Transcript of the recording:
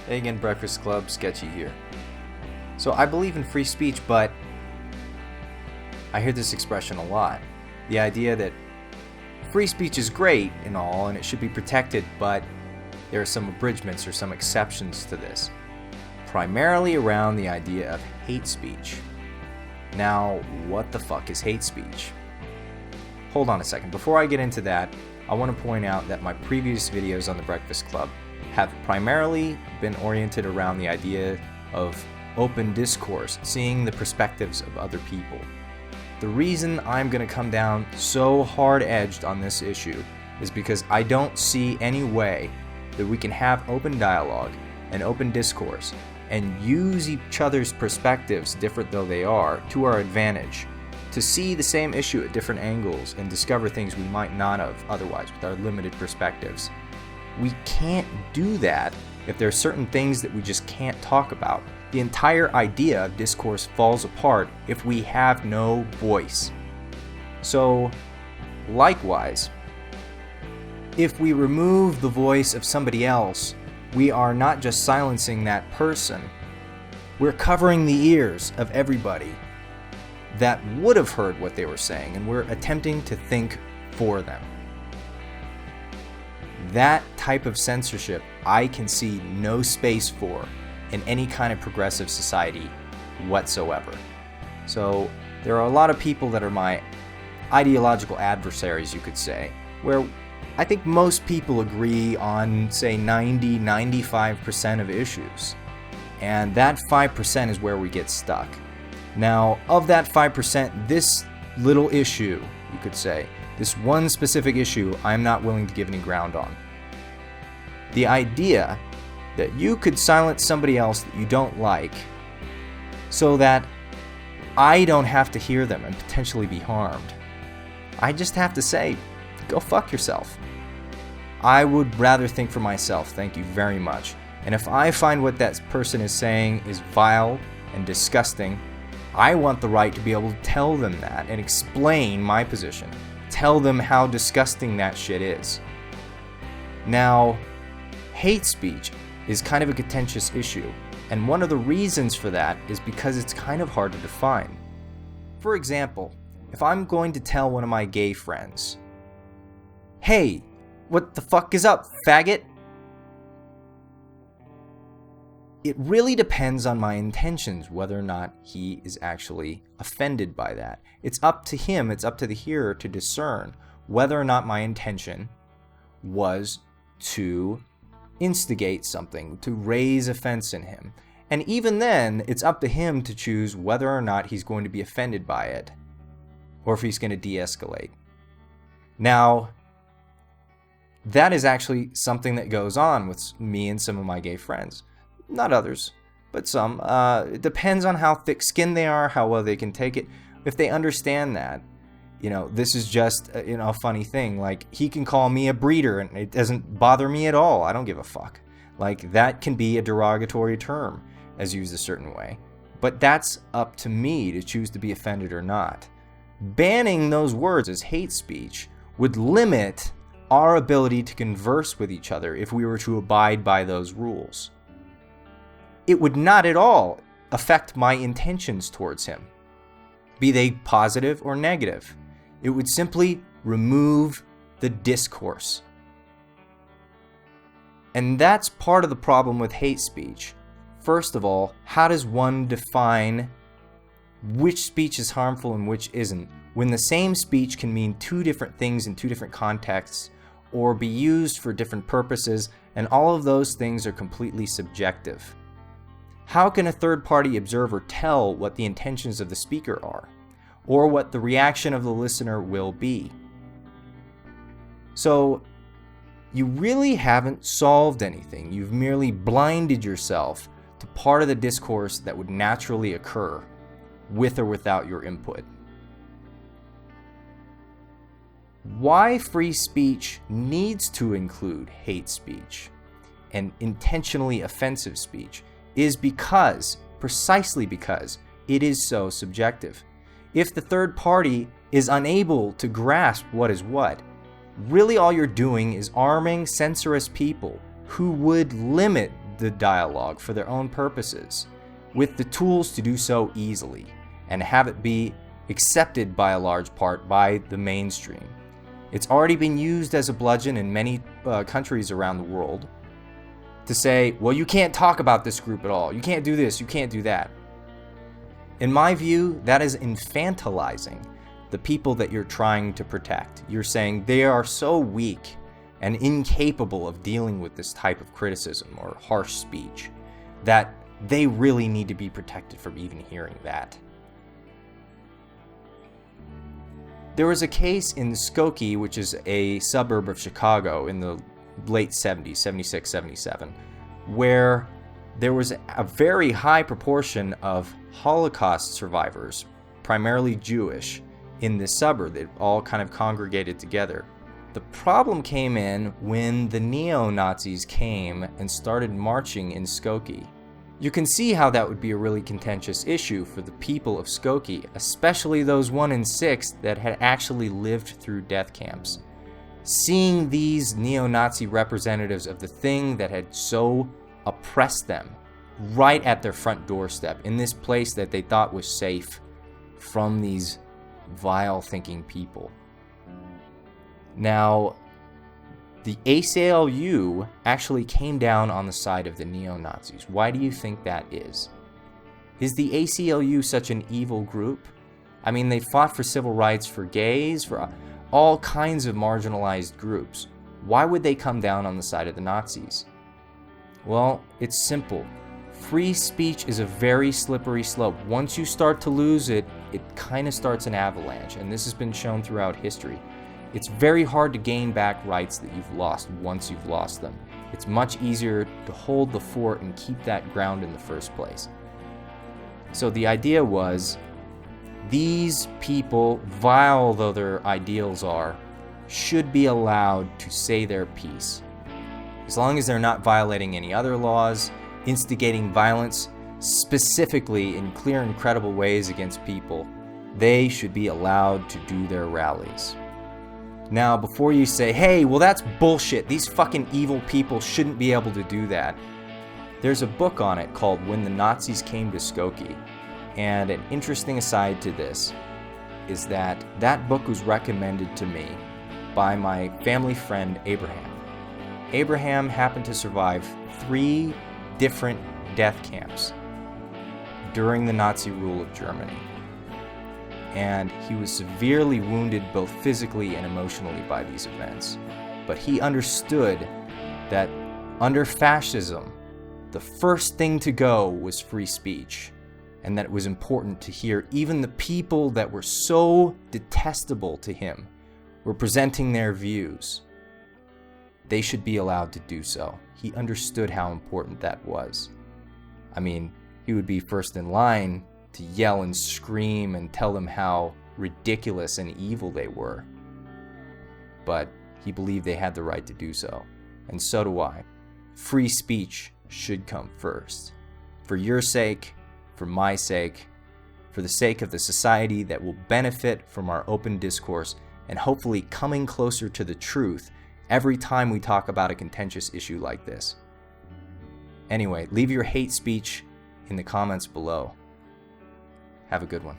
Hey again, Breakfast Club, Sketchy here. So I believe in free speech, but I hear this expression a lot. The idea that free speech is great and all, and it should be protected, but there are some abridgments or some exceptions to this. Primarily around the idea of hate speech. Now, what the fuck is hate speech? Hold on a second. Before I get into that, I want to point out that my previous videos on the Breakfast Club have primarily been oriented around the idea of open discourse, seeing the perspectives of other people. The reason I'm going to come down so hard-edged on this issue is because I don't see any way that we can have open dialogue and open discourse and use each other's perspectives, different though they are, to our advantage, to see the same issue at different angles and discover things we might not have otherwise with our limited perspectives. We can't do that if there are certain things that we just can't talk about. The entire idea of discourse falls apart if we have no voice. So, likewise, if we remove the voice of somebody else, we are not just silencing that person, we're covering the ears of everybody that would have heard what they were saying, and we're attempting to think for them. That type of censorship I can see no space for in any kind of progressive society whatsoever. So there are a lot of people that are my ideological adversaries, you could say, where I think most people agree on, say, 90-95% of issues. And that 5% is where we get stuck. Now, of that 5%, this little issue, you could say, this one specific issue, I'm not willing to give any ground on. The idea that you could silence somebody else that you don't like so that I don't have to hear them and potentially be harmed. I just have to say, go fuck yourself. I would rather think for myself, thank you very much. And if I find what that person is saying is vile and disgusting, I want the right to be able to tell them that and explain my position. Tell them how disgusting that shit is. Now, hate speech is kind of a contentious issue, and one of the reasons for that is because it's kind of hard to define. For example, if I'm going to tell one of my gay friends, "Hey, what the fuck is up, faggot?" It really depends on my intentions whether or not he is actually offended by that. It's up to him, it's up to the hearer to discern whether or not my intention was to instigate something, to raise offense in him. And even then, it's up to him to choose whether or not he's going to be offended by it, or if he's going to de-escalate. Now, that is actually something that goes on with me and some of my gay friends. Not others, but some. It depends on how thick-skinned they are, how well they can take it. If they understand that, this is just a funny thing. Like, he can call me a breeder, and it doesn't bother me at all. I don't give a fuck. Like, that can be a derogatory term as used a certain way. But that's up to me to choose to be offended or not. Banning those words as hate speech would limit our ability to converse with each other if we were to abide by those rules. It would not at all affect my intentions towards him, be they positive or negative. It would simply remove the discourse. And that's part of the problem with hate speech. First of all, how does one define which speech is harmful and which isn't, when the same speech can mean two different things in two different contexts, or be used for different purposes, and all of those things are completely subjective? How can a third-party observer tell what the intentions of the speaker are, or what the reaction of the listener will be? So, you really haven't solved anything. You've merely blinded yourself to part of the discourse that would naturally occur, with or without your input. Why free speech needs to include hate speech and intentionally offensive speech is precisely because it is so subjective. If the third party is unable to grasp what is what, really all you're doing is arming censorious people who would limit the dialogue for their own purposes, with the tools to do so easily, and have it be accepted by a large part by the mainstream. It's already been used as a bludgeon in many countries around the world to say, well, you can't talk about this group at all. You can't do this, you can't do that. In my view, that is infantilizing the people that you're trying to protect. You're saying they are so weak and incapable of dealing with this type of criticism or harsh speech that they really need to be protected from even hearing that. There was a case in Skokie, which is a suburb of Chicago in the late 70s, 76, 77, where there was a very high proportion of Holocaust survivors, primarily Jewish, in this suburb. They all kind of congregated together. The problem came in when the neo-Nazis came and started marching in Skokie. You can see how that would be a really contentious issue for the people of Skokie, especially those 1 in 6 that had actually lived through death camps. Seeing these neo-Nazi representatives of the thing that had so oppressed them right at their front doorstep, in this place that they thought was safe from these vile thinking people. Now, the ACLU actually came down on the side of the neo-Nazis. Why do you think that is? Is the ACLU such an evil group? I mean, they fought for civil rights for gays, for all kinds of marginalized groups. Why would they come down on the side of the Nazis? Well, it's simple. Free speech is a very slippery slope. Once you start to lose it, it kind of starts an avalanche, and this has been shown throughout history. It's very hard to gain back rights that you've lost once you've lost them. It's much easier to hold the fort and keep that ground in the first place. So the idea was, these people, vile though their ideals are, should be allowed to say their piece. As long as they're not violating any other laws, instigating violence, specifically in clear and credible ways against people, they should be allowed to do their rallies. Now, before you say, hey, well that's bullshit, these fucking evil people shouldn't be able to do that, there's a book on it called When the Nazis Came to Skokie. And an interesting aside to this is that that book was recommended to me by my family friend Abraham. Abraham happened to survive 3 different death camps during the Nazi rule of Germany. And he was severely wounded both physically and emotionally by these events. But he understood that under fascism, the first thing to go was free speech, and that it was important to hear even the people that were so detestable to him were presenting their views. They should be allowed to do so. He understood how important that was. I mean, he would be first in line to yell and scream and tell them how ridiculous and evil they were. But he believed they had the right to do so. And so do I. Free speech should come first. For your sake, for my sake, for the sake of the society that will benefit from our open discourse and hopefully coming closer to the truth every time we talk about a contentious issue like this. Anyway, leave your hate speech in the comments below. Have a good one.